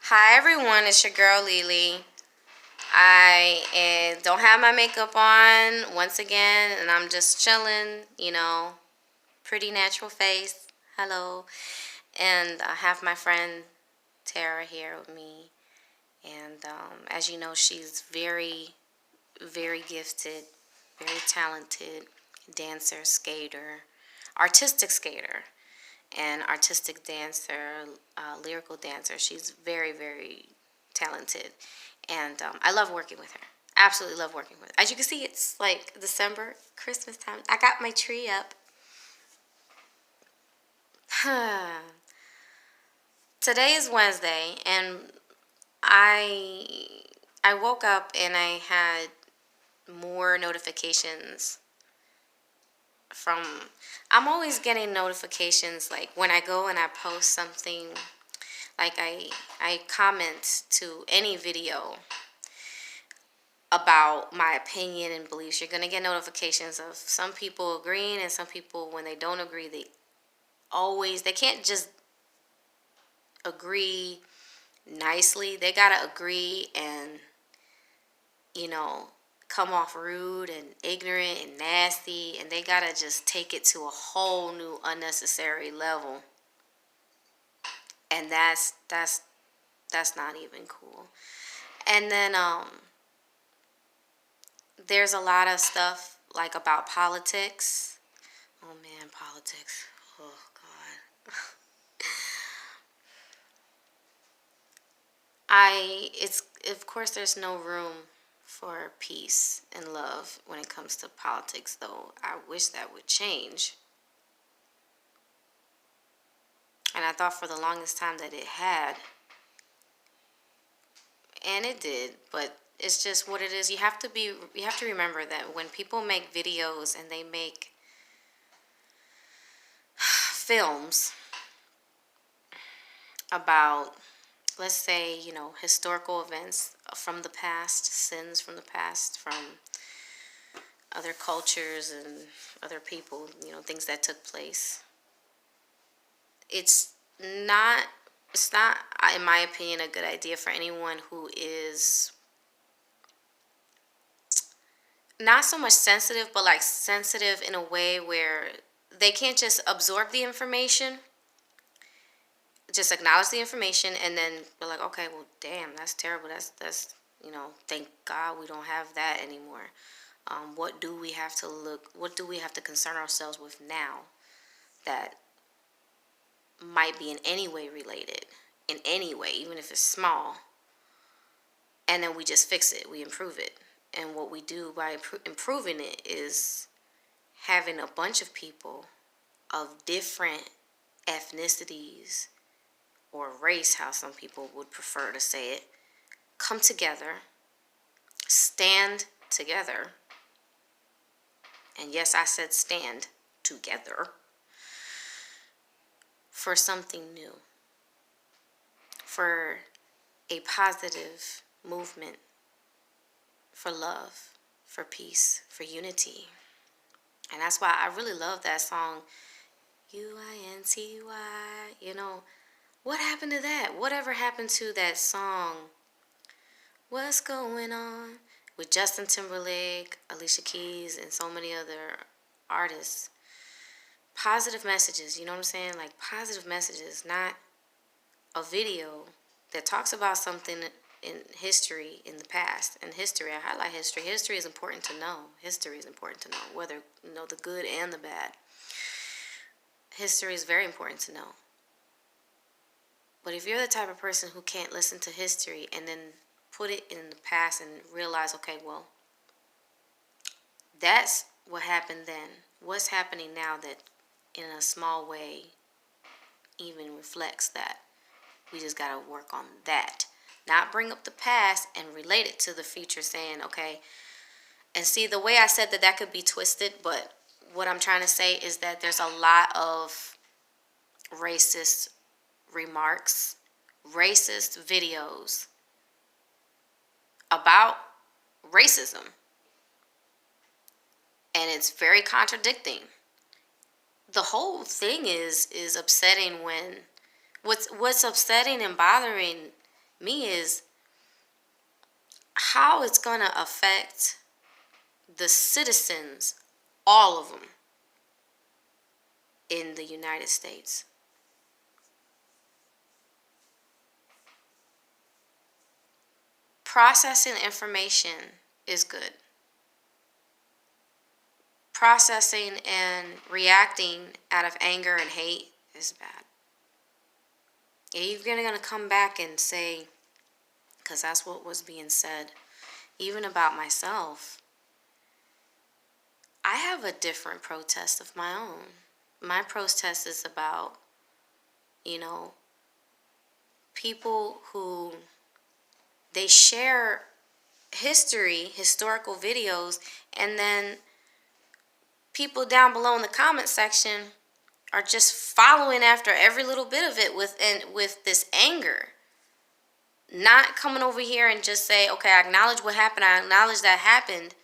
Hi everyone, it's your girl Lily. I don't have my makeup on once again, and I'm just chilling, pretty natural face. Hello. And I have my friend Tara here with me. And as you know, she's very, very gifted, very talented dancer, skater, artistic skater, and artistic dancer, lyrical dancer. She's very, very talented, and I love working with her. Absolutely love working with her. As you can see, it's like December, Christmas time. I got my tree up. Today is Wednesday, and I I woke up and I had more notifications from. I'm always getting notifications like when I go and I post something. Like I comment to any video about my opinion and beliefs. You're gonna get notifications of some people agreeing and some people, when they don't agree, they can't just agree nicely. They gotta agree and you know come off rude and ignorant and nasty, and they gotta just take it to a whole new unnecessary level. And that's not even cool. And then there's a lot of stuff like about politics. Oh man, politics. Oh God. It's, of course, there's no room for peace and love when it comes to politics, though I wish that would change. And I thought for the longest time that it had, and it did, but it's just what it is. You have to remember that when people make videos and they make films about, let's say, historical events from the past, sins from the past, from other cultures and other people, things that took place. It's not, it's not, in my opinion, a good idea for anyone who is not so much sensitive, but like sensitive in a way where they can't just absorb the information, just acknowledge the information, and then be like, okay, well, damn, that's terrible. That's thank God we don't have that anymore. What do we have to look? What do we have to concern ourselves with now that might be in any way related, in any way, even if it's small? And then we just fix it. We improve it. And what we do by improving it is having a bunch of people of different ethnicities or race, how some people would prefer to say it, come together, stand together. And yes, I said stand together for something new, for a positive movement, for love, for peace, for unity. And that's why I really love that song, UINTY. What happened to that? Whatever happened to that song, What's Going On, with Justin Timberlake, Alicia Keys, and so many other artists? Positive messages, you know what I'm saying? Like positive messages, not a video that talks about something in history in the past. And history, I highlight history. History is important to know. History is important to know, whether the good and the bad. History is very important to know. But if you're the type of person who can't listen to history and then put it in the past and realize, okay, well, that's what happened then. What's happening now that in a small way even reflects that? We just got to work on that. Not bring up the past and relate it to the future, saying, okay, and see, the way I said that could be twisted, but what I'm trying to say is that there's a lot of racist remarks, racist videos about racism. And it's very contradicting. The whole thing is upsetting when what's upsetting and bothering me is how it's going to affect the citizens, all of them, in the United States. Processing information is good. Processing and reacting out of anger and hate is bad. You're going to come back and say, because that's what was being said, even about myself, I have a different protest of my own. My protest is about, people who they share historical videos, and then people down below in the comment section are just following after every little bit of it with this anger. Not coming over here and just say, okay, I acknowledge what happened, I acknowledge that happened,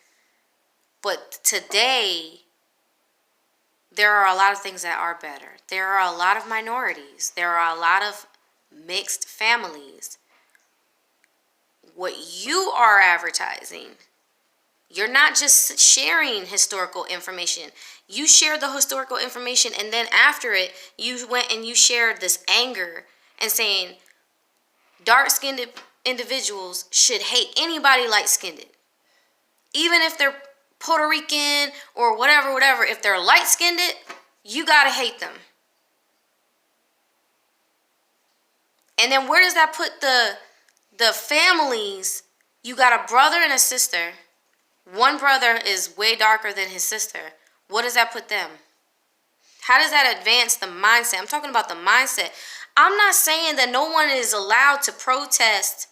but today there are a lot of things that are better. There are a lot of minorities. There are a lot of mixed families. What you are advertising, you're not just sharing historical information. You shared the historical information, and then after it, you went and you shared this anger and saying dark-skinned individuals should hate anybody light-skinned. Even if they're Puerto Rican or whatever. If they're light-skinned, you gotta hate them. And then where does that put the families? You got a brother and a sister. One brother is way darker than his sister. What does that put them? How does that advance the mindset? I'm talking about the mindset. I'm not saying that no one is allowed to protest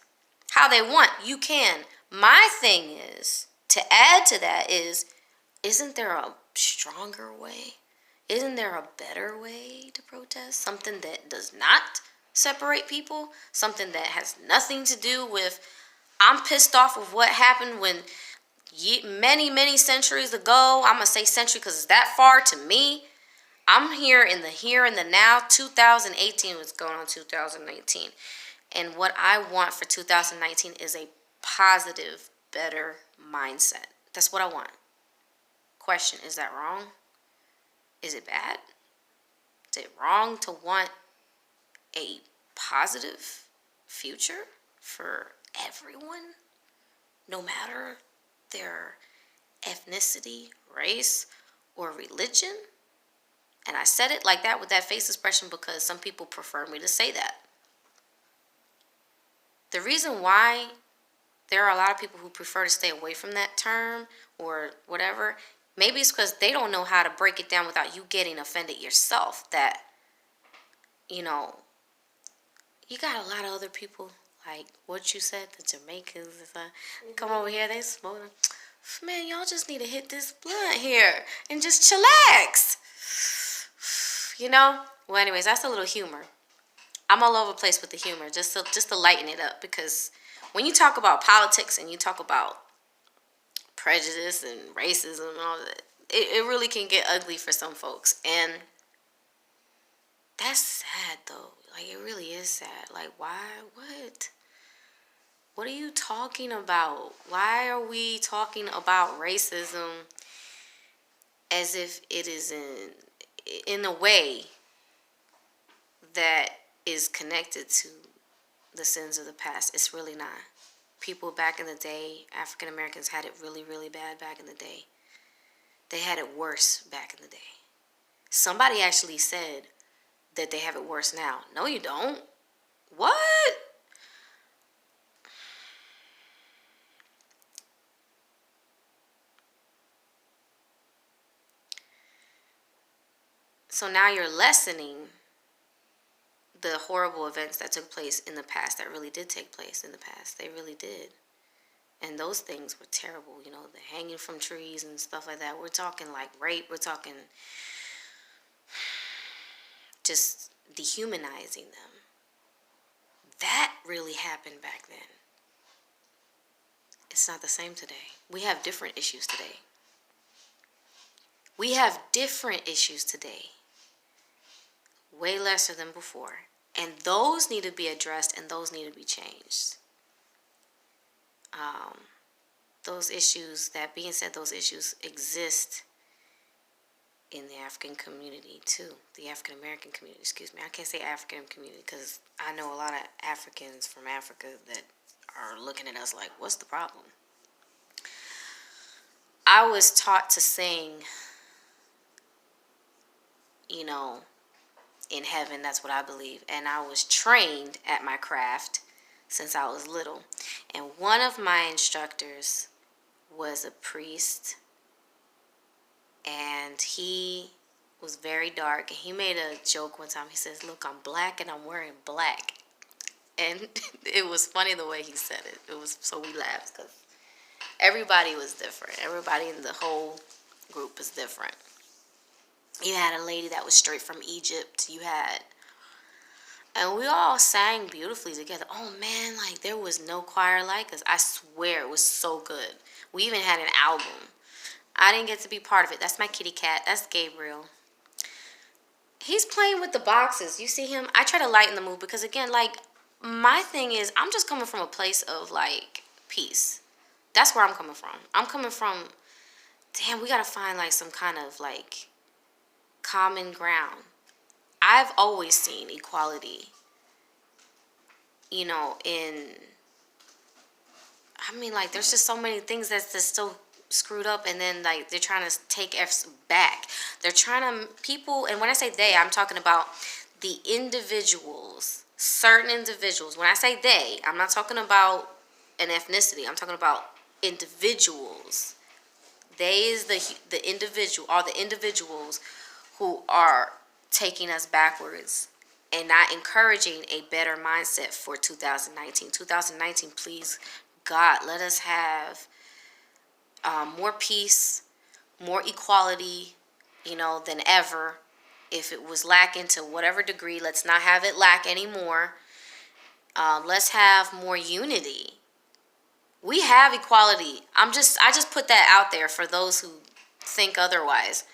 how they want. You can. My thing is, to add to that is, isn't there a stronger way? Isn't there a better way to protest? Something that does not separate people? Something that has nothing to do with, I'm pissed off of what happened when many centuries ago. I'm going to say century because it's that far to me. I'm here in the now. 2018 was going on 2019. And what I want for 2019 is a positive, better mindset. That's what I want. Question, is that wrong? Is it bad? Is it wrong to want a positive future for everyone, no matter their ethnicity, race, or religion? And I said it like that with that face expression because some people prefer me to say that. The reason why there are a lot of people who prefer to stay away from that term or whatever, maybe it's because they don't know how to break it down without you getting offended yourself. That, you got a lot of other people, like what you said, the Jamaicans, come over here, they smoke. Man, y'all just need to hit this blunt here and just chillax. Well, anyways, that's a little humor. I'm all over the place with the humor, just to lighten it up, because when you talk about politics and you talk about prejudice and racism and all that, it really can get ugly for some folks. And that's sad, though. Like, it really is sad. Like, why? What? What are you talking about? Why are we talking about racism as if it is in a way that is connected to the sins of the past? It's really not. People back in the day, African Americans, had it really, really bad back in the day. They had it worse back in the day. Somebody actually said that they have it worse now. No, you don't. What? So now you're lessening the horrible events that took place in the past, that really did take place in the past. They really did. And those things were terrible, the hanging from trees and stuff like that. We're talking like rape. We're talking just dehumanizing them. That really happened back then. It's not the same today. We have different issues today. We have different issues today. Way lesser than before. And those need to be addressed, and those need to be changed. Those issues, that being said, those issues exist in the African community too. The African American community, excuse me. I can't say African community because I know a lot of Africans from Africa that are looking at us like, what's the problem? I was taught to sing, you know, in heaven. That's what I believe. And I was trained at my craft since I was little. And one of my instructors was a priest, and he was very dark. And he made a joke one time. He says, look, I'm black and I'm wearing black. And it was funny the way he said it. So we laughed because everybody was different. Everybody in the whole group was different. You had a lady that was straight from Egypt. And we all sang beautifully together. Oh man, like there was no choir like us. I swear it was so good. We even had an album. I didn't get to be part of it. That's my kitty cat. That's Gabriel. He's playing with the boxes. You see him? I try to lighten the mood because, again, like, my thing is, I'm just coming from a place of, like, peace. That's where I'm coming from. I'm coming from, damn, we got to find, like, some kind of, like, common ground. I've always seen equality, you know, like, there's just so many things that's just still screwed up, and then, like, they're trying to take F's back. They're trying to, people, and when I say they, I'm talking about the individuals, certain individuals. When I say they, I'm not talking about an ethnicity. I'm talking about individuals. They is the individual, are the individuals who are taking us backwards and not encouraging a better mindset for 2019. 2019, please, God, let us have more peace, more equality, you know, than ever. If it was lacking to whatever degree, let's not have it lack anymore. Let's have more unity. We have equality. I just put that out there for those who think otherwise.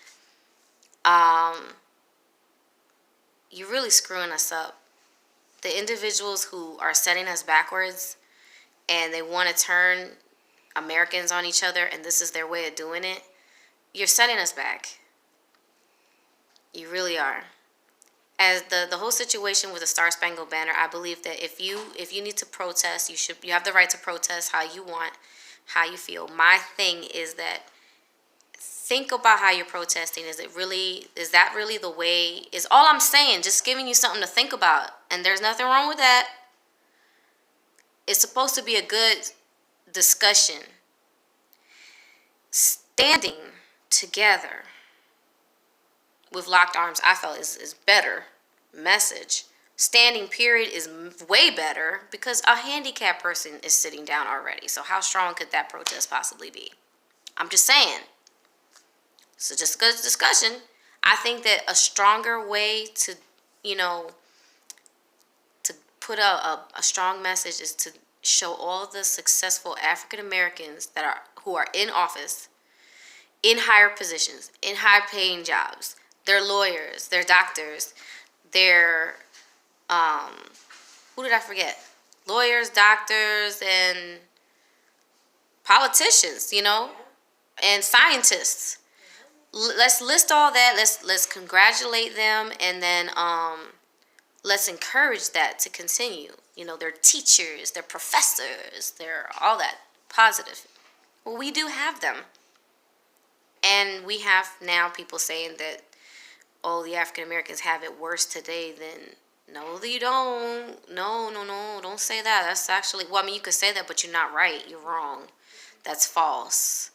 You're really screwing us up. The individuals who are setting us backwards and they want to turn Americans on each other, and this is their way of doing it, you're setting us back. You really are. As the whole situation with the Star Spangled Banner, I believe that if you need to protest, you have the right to protest how you want, how you feel. My thing is that think about how you're protesting. Is that really the way? Is all I'm saying, just giving you something to think about. And there's nothing wrong with that. It's supposed to be a good discussion. Standing together with locked arms, I felt is better message. Standing period is way better because a handicapped person is sitting down already. So how strong could that protest possibly be? I'm just saying. So just a good discussion. I think that a stronger way to, you know, to put a strong message is to show all the successful African Americans who are in office, in higher positions, in high paying jobs. They're lawyers, they're doctors, they're who did I forget? Lawyers, doctors, and politicians, you know, and scientists. Let's list all that. Let's congratulate them, and then let's encourage that to continue. You know, they're teachers, they're professors, they're all that positive. Well, we do have them, and we have now people saying that, oh, the African Americans have it worse today than. No, you don't. No, don't say that. That's actually, well, I mean, you could say that, but you're not right. You're wrong. That's false.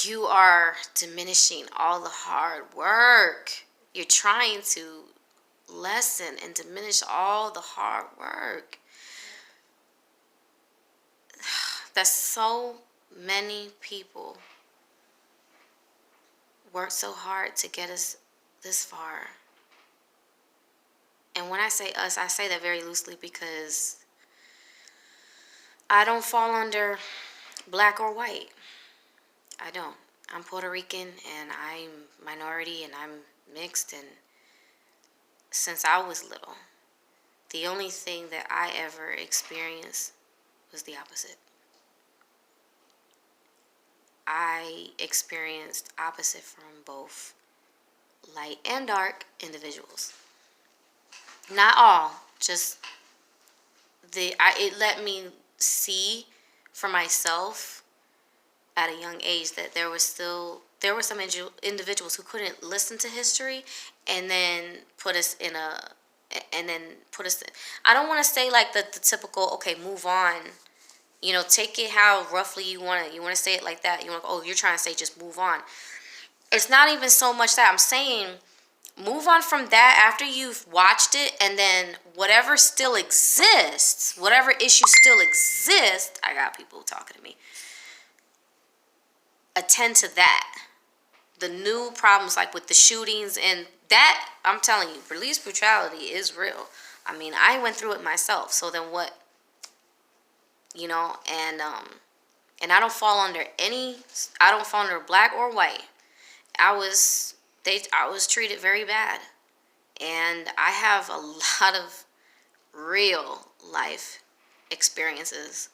You are diminishing all the hard work. You're trying to lessen and diminish all the hard work. That so many people worked so hard to get us this far. And when I say us, I say that very loosely because I don't fall under black or white. I don't. I'm Puerto Rican and I'm minority and I'm mixed, and since I was little, the only thing that I ever experienced was the opposite. I experienced opposite from both light and dark individuals. Not all, just it let me see for myself at a young age that there were some individuals who couldn't listen to history and then put us in I don't want to say like the typical, okay, move on. Take it how roughly you want it. You want to say it like that. You're trying to say just move on. It's not even so much that. I'm saying move on from that after you've watched it, and then whatever still exists, whatever issue still exists, I got people talking to me. Attend to that. The new problems like with the shootings and that, I'm telling you, police brutality is real. I mean, I went through it myself. So then what? And I don't fall under black or white. I was treated very bad. And I have a lot of real life experiences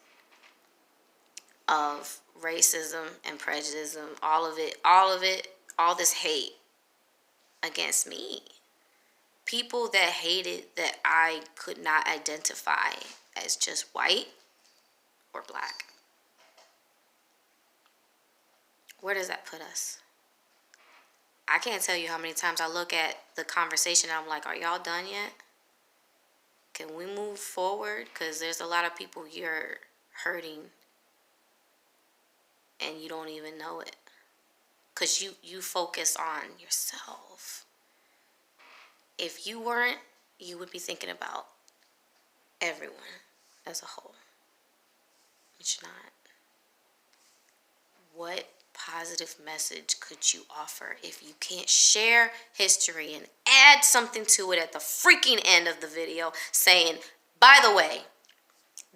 of racism and prejudice, all of it, all this hate against me. People that hated that I could not identify as just white or black. Where does that put us? I can't tell you how many times I look at the conversation and I'm like, are y'all done yet? Can we move forward? Because there's a lot of people you're hurting and you don't even know it. Because you focus on yourself. If you weren't, you would be thinking about everyone as a whole. But you're not. What positive message could you offer if you can't share history and add something to it at the freaking end of the video saying, by the way,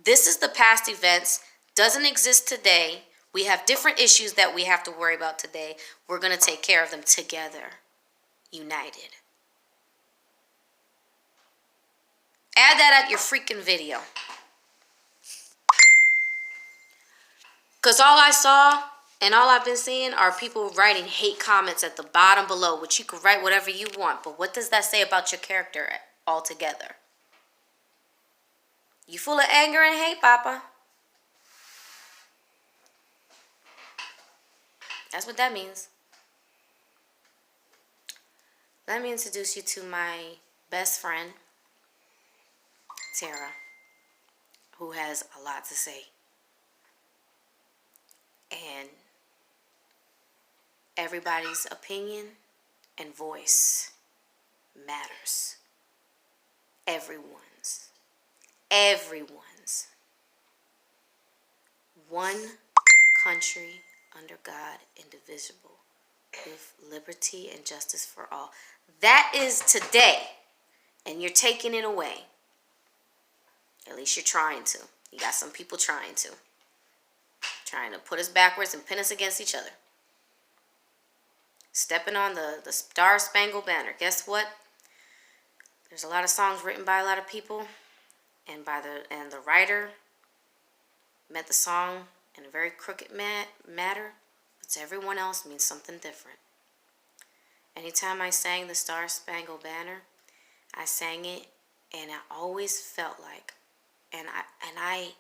this is the past events, doesn't exist today. We have different issues that we have to worry about today. We're going to take care of them together, united. Add that at your freaking video. Because all I saw and all I've been seeing are people writing hate comments at the bottom below, which you can write whatever you want. But what does that say about your character altogether? You full of anger and hate, Papa. That's what that means. Let me introduce you to my best friend, Tara, who has a lot to say. And everybody's opinion and voice matters. Everyone's. One country under God, indivisible, with liberty and justice for all. That is today. And you're taking it away. At least you're trying to. You got some people trying to put us backwards and pin us against each other. Stepping on the Star Spangled Banner. Guess what? There's a lot of songs written by a lot of people, and the writer meant the song in a very crooked matter, but to everyone else means something different. Anytime I sang the Star Spangled Banner, I sang it, and I always felt like, and I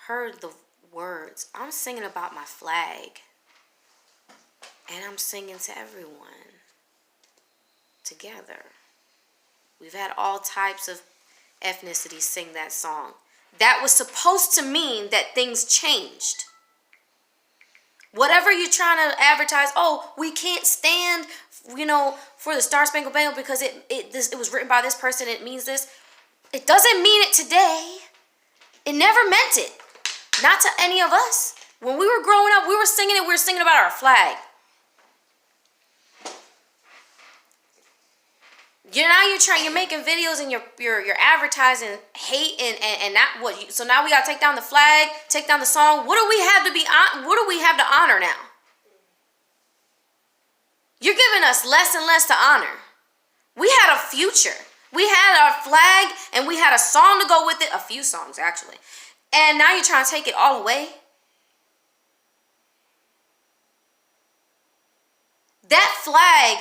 heard the words. I'm singing about my flag, and I'm singing to everyone together. We've had all types of ethnicities sing that song. That was supposed to mean that things changed. Whatever you're trying to advertise, oh, we can't stand, for the Star Spangled Banner because it was written by this person, it means this. It doesn't mean it today. It never meant it. Not to any of us. When we were growing up, we were singing about our flag. You're making videos and you're advertising hate and not what you. So now we gotta take down the flag, take down the song. What do we have to honor now? You're giving us less and less to honor. We had a future. We had our flag and we had a song to go with it. A few songs, actually. And now you're trying to take it all away? That flag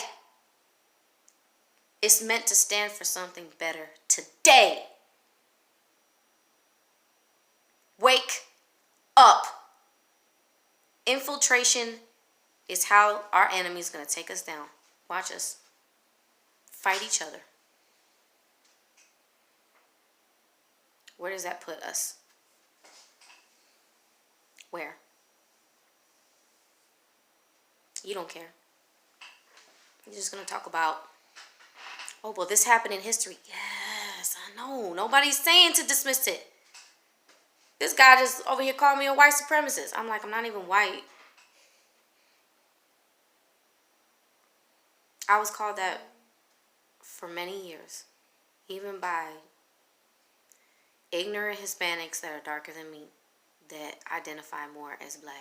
is meant to stand for something better today. Wake up. Infiltration is how our enemy is going to take us down. Watch us fight each other. Where does that put us? Where? You don't care. You're just going to talk about, oh, well, this happened in history. Yes, I know. Nobody's saying to dismiss it. This guy just over here called me a white supremacist. I'm like, I'm not even white. I was called that for many years, even by ignorant Hispanics that are darker than me, that identify more as black.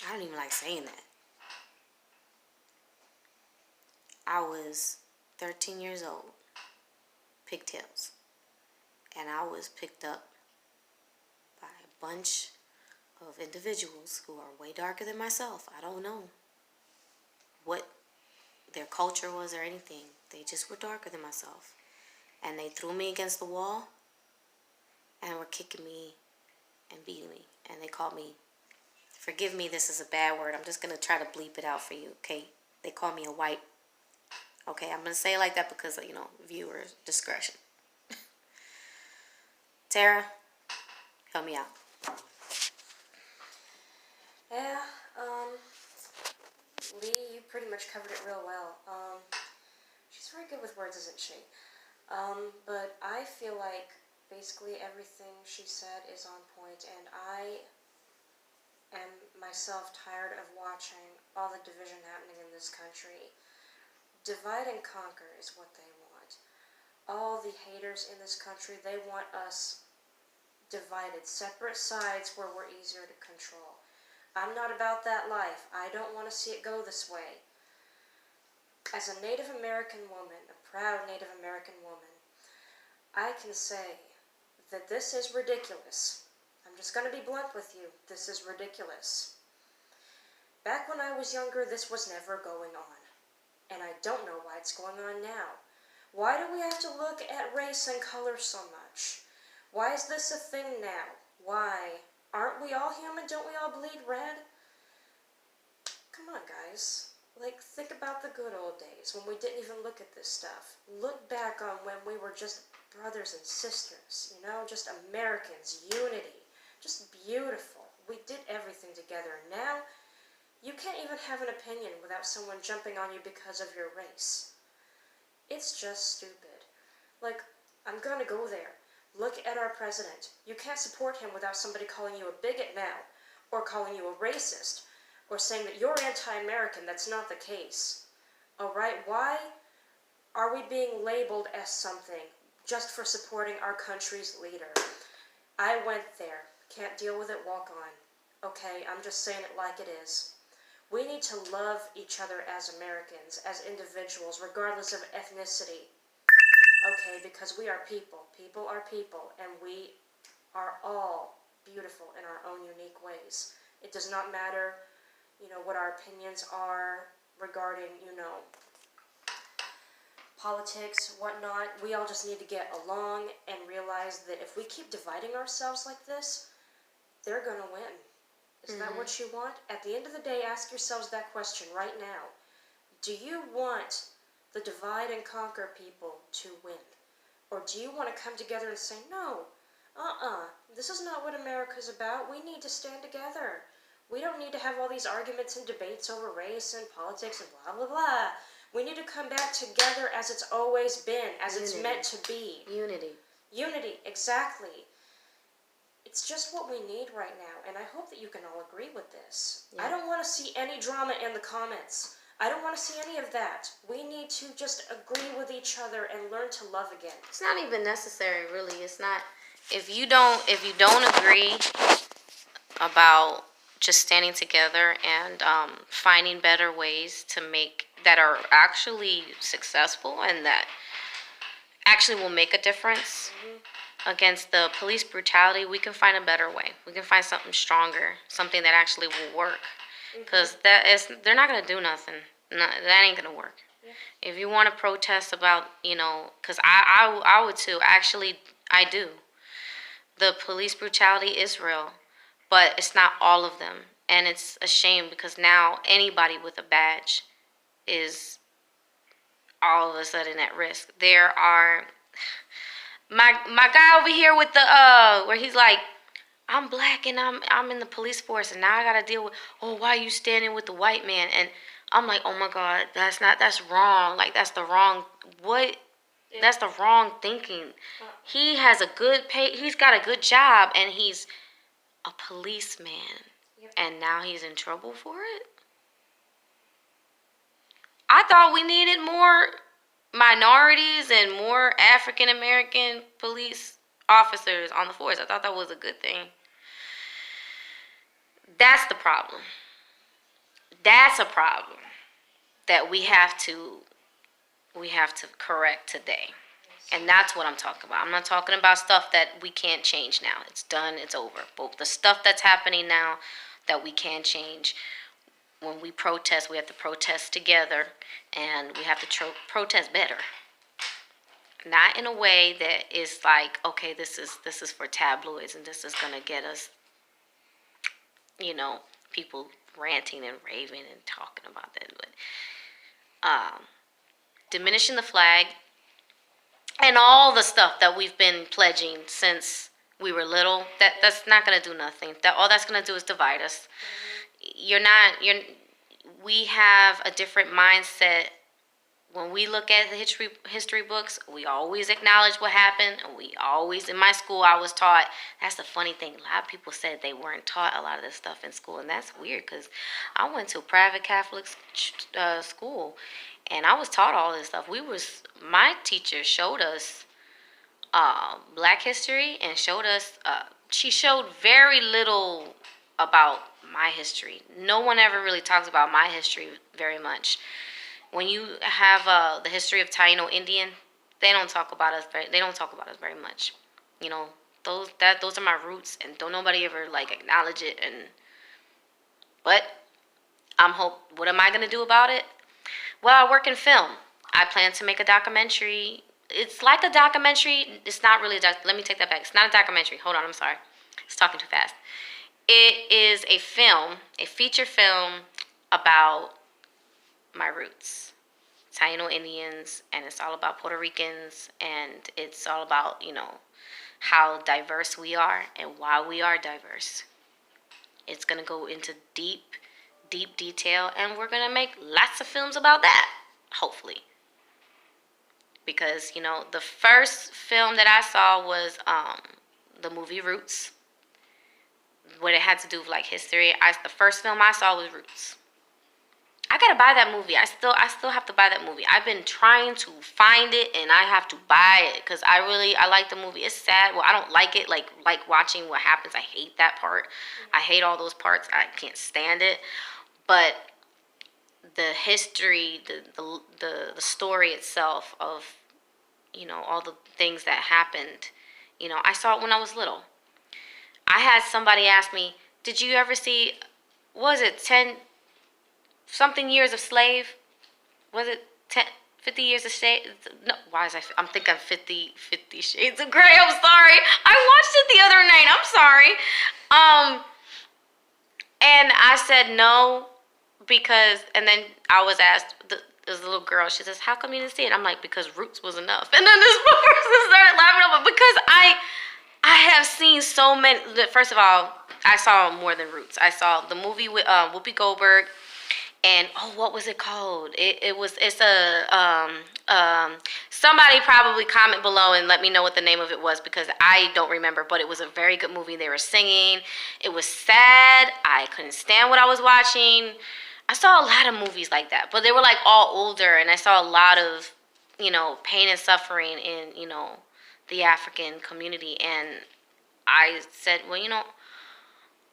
I don't even like saying that. I was 13 years old, pigtails, and I was picked up by a bunch of individuals who are way darker than myself. I don't know what their culture was or anything. They just were darker than myself. And they threw me against the wall and were kicking me and beating me. And they called me, forgive me, this is a bad word. I'm just going to try to bleep it out for you, okay? They called me a white. Okay, I'm going to say it like that because, viewers' discretion. Tara, help me out. Yeah, Lee, you pretty much covered it real well. She's very good with words, isn't she? But I feel like basically everything she said is on point, and I am myself tired of watching all the division happening in this country. Divide and conquer is what they want. All the haters in this country, they want us divided, separate sides where we're easier to control. I'm not about that life. I don't want to see it go this way. As a Native American woman, a proud Native American woman, I can say that this is ridiculous. I'm just going to be blunt with you. This is ridiculous. Back when I was younger, this was never going on. And I don't know why it's going on now. Why do we have to look at race and color so much? Why is this a thing now? Why? Aren't we all human? Don't we all bleed red? Come on, guys. Think about the good old days when we didn't even look at this stuff. Look back on when we were just brothers and sisters, just Americans, unity. Just beautiful. We did everything together. Now, you can't even have an opinion without someone jumping on you because of your race. It's just stupid. I'm gonna go there. Look at our president. You can't support him without somebody calling you a bigot now, or calling you a racist, or saying that you're anti-American. That's not the case. Alright, why are we being labeled as something just for supporting our country's leader? I went there. Can't deal with it, walk on. Okay, I'm just saying it like it is. We need to love each other as Americans, as individuals, regardless of ethnicity. Okay, because we are people. People are people, and we are all beautiful in our own unique ways. It does not matter, what our opinions are regarding, politics, whatnot. We all just need to get along and realize that if we keep dividing ourselves like this, they're going to win. Is that what you want? At the end of the day, ask yourselves that question right now. Do you want the divide and conquer people to win? Or do you want to come together and say, no, this is not what America's about. We need to stand together. We don't need to have all these arguments and debates over race and politics and blah, blah, blah. We need to come back together as it's always been, as Unity. It's meant to be. Unity. Unity, exactly. It's just what we need right now, and I hope that you can all agree with this. Yeah. I don't want to see any drama in the comments. I don't want to see any of that. We need to just agree with each other and learn to love again. It's not even necessary, really. It's not. If you don't agree about just standing together and finding better ways to make that are actually successful and that actually will make a difference against the police brutality, we can find a better way. We can find something stronger, something that actually will work. Because they're not going to do nothing. No, that ain't going to work. Yeah. If you want to protest about, because I would too. Actually, I do. The police brutality is real, but it's not all of them. And it's a shame because now anybody with a badge is all of a sudden at risk. There are my guy over here with the where he's like, I'm black and I'm in the police force and now I gotta deal with, oh, why are you standing with the white man? And I'm like, oh my God, that's wrong. Like that's the wrong that's the wrong thinking. He has a good pay, he's got a good job and he's a policeman. Yep. And now he's in trouble for it. I thought we needed more minorities and more African American police officers on the force. I thought that was a good thing. That's the problem. That's a problem that we have to correct today. And that's what I'm talking about. I'm not talking about stuff that we can't change now. It's done, it's over. But the stuff that's happening now that we can change, when we protest, we have to protest together and we have to protest better. Not in a way that is like, okay, this is for tabloids and this is going to get us, people ranting and raving and talking about that. But diminishing the flag and all the stuff that we've been pledging since we were little, that's not going to do nothing. All that's going to do is divide us. We have a different mindset. When we look at the history books, we always acknowledge what happened. And we always, in my school, I was taught, that's the funny thing. A lot of people said they weren't taught a lot of this stuff in school. And that's weird because I went to a private Catholic school. And I was taught all this stuff. My teacher showed us Black history and she showed very little about my history. No one ever really talks about my history very much. When you have the history of Taino Indian, they don't talk about us very much. Those are my roots, and don't nobody ever acknowledge it. But what am I gonna do about it? Well, I work in film. I plan to make a documentary. It's like a documentary. It's not really let me take that back. It's not a documentary. Hold on, I'm sorry. It's talking too fast. It is a feature film about my roots, Taino Indians, and it's all about Puerto Ricans, and it's all about, how diverse we are and why we are diverse. It's going to go into deep detail, and we're going to make lots of films about that, hopefully. Because, the first film that I saw was the movie Roots, what it had to do with history. The first film I saw was Roots. I gotta buy that movie. I still have to buy that movie. I've been trying to find it, and I have to buy it because I like the movie. It's sad. Well, I don't like it. Like watching what happens. I hate that part. I hate all those parts. I can't stand it. But the history, the story itself of, all the things that happened. I saw it when I was little. I had somebody ask me, "Did you ever see? Was it 10-something years of slave? Was it 50 years of slave? No, I'm thinking 50 Shades of Grey. I'm sorry. I watched it the other night. I'm sorry. And I said no because, and then I was asked, this little girl, she says, how come you didn't see it? I'm like, because Roots was enough. And then this person started laughing over because I have seen so many. First of all, I saw more than Roots. I saw the movie with Whoopi Goldberg, and what was it called? It's somebody probably comment below and let me know what the name of it was because I don't remember, but it was a very good movie. They were singing. It was sad. I couldn't stand what I was watching. I saw a lot of movies like that, but they were all older, and I saw a lot of, pain and suffering in, the African community. And I said, well,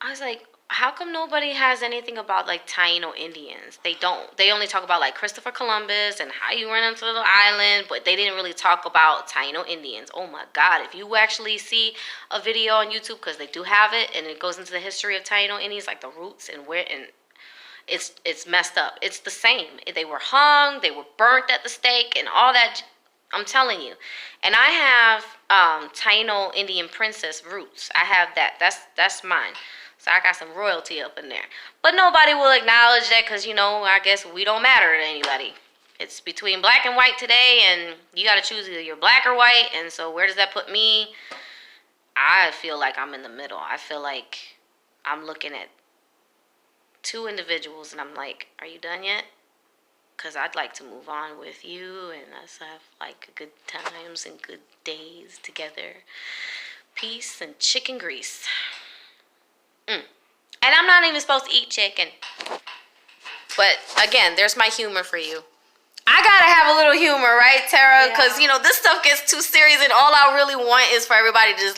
I was like, how come nobody has anything about like Taino Indians? They don't. They only talk about like Christopher Columbus and how you ran onto the island, but they didn't really talk about Taino Indians. Oh my God! If you actually see a video on YouTube, because they do have it, and it goes into the history of Taino Indians, like the roots and where, and it's messed up. It's the same. They were hung, they were burnt at the stake, and all that. I'm telling you. And I have Taino Indian princess roots. I have that. That's mine. So I got some royalty up in there. But nobody will acknowledge that because, I guess we don't matter to anybody. It's between black and white today, and you got to choose either you're black or white. And so where does that put me? I feel like I'm in the middle. I feel like I'm looking at two individuals, and I'm like, are you done yet? Because I'd like to move on with you and us have like good times and good days together. Peace and chicken grease. And I'm not even supposed to eat chicken. But again, there's my humor for you. I gotta have a little humor, right, Tara? Because, this stuff gets too serious, and all I really want is for everybody to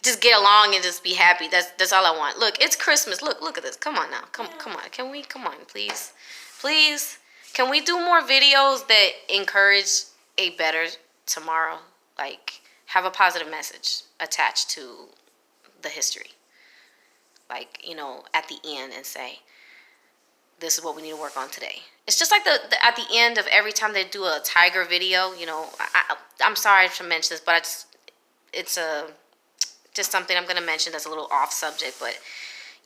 just get along and just be happy. That's all I want. Look, it's Christmas. Look at this. Come on now. Come on. Come on, please? Please? Can we do more videos that encourage a better tomorrow? Like, have a positive message attached to the history. Like, at the end, and say, this is what we need to work on today. It's just like at the end of every time they do a tiger video, I'm sorry to mention this, but it's just something I'm going to mention that's a little off subject. But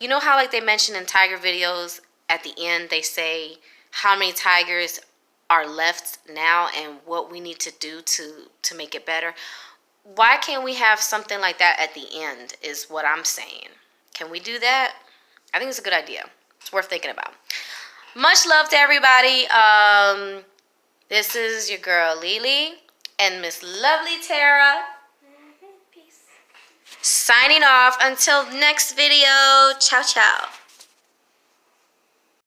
you know how like they mention in tiger videos, at the end they say how many tigers are left now and what we need to do to make it better? Why can't we have something like that at the end is what I'm saying. Can we do that? I think it's a good idea. It's worth thinking about. Much love to everybody. This is your girl Lily and Miss Lovely Tara. Peace. Signing off until next video. Ciao, ciao.